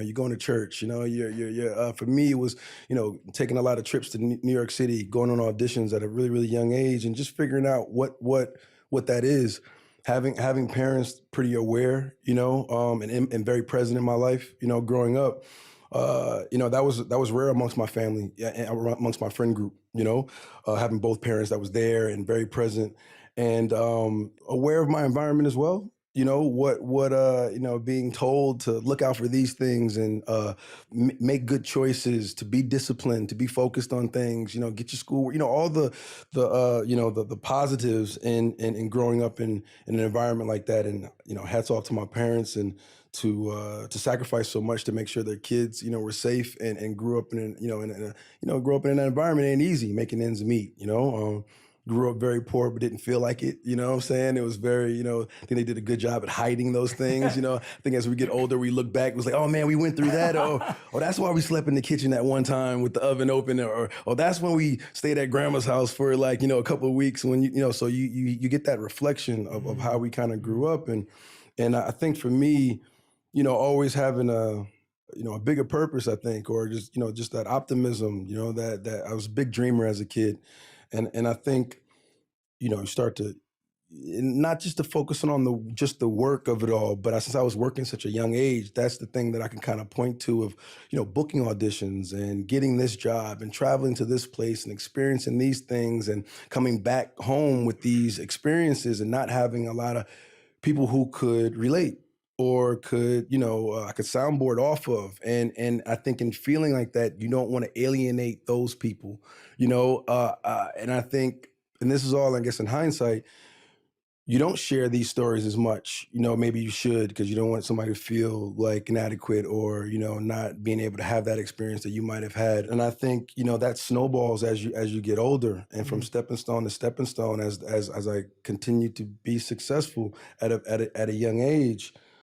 You're going to church, for me, it was, taking a lot of trips to New York City, going on auditions at a really, really young age and just figuring out what that is. Having parents pretty aware, and very present in my life, growing up, that was rare amongst my family, yeah, and amongst my friend group, having both parents that was there and very present and aware of my environment as well. Being told to look out for these things and make good choices, to be disciplined, to be focused on things, get your school, all the positives in growing up in an environment like that. And, hats off to my parents and to sacrifice so much to make sure their kids, were safe and grew up grew up in an environment ain't easy, making ends meet, grew up very poor but didn't feel like it, you know what I'm saying? It was very, I think they did a good job at hiding those things, I think as we get older, we look back, it was like, oh man, we went through that, oh, that's why we slept in the kitchen that one time with the oven open, or that's when we stayed at grandma's house for like, a couple of weeks when so you get that reflection of how we kind of grew up. And I think for me, always having a bigger purpose, I think, or just that optimism, that I was a big dreamer as a kid. And I think, you start to not just to focus on just the work of it all, but since I was working such a young age, that's the thing that I can kind of point to of, booking auditions and getting this job and traveling to this place and experiencing these things and coming back home with these experiences and not having a lot of people who could relate or could, I could soundboard off of. And I think in feeling like that, you don't want to alienate those people, and I think, and this is all, I guess, in hindsight, you don't share these stories as much, maybe you should, because you don't want somebody to feel like inadequate or, not being able to have that experience that you might have had. And I think, that snowballs as you get older and from stepping stone to stepping stone as I continue to be successful at a young age.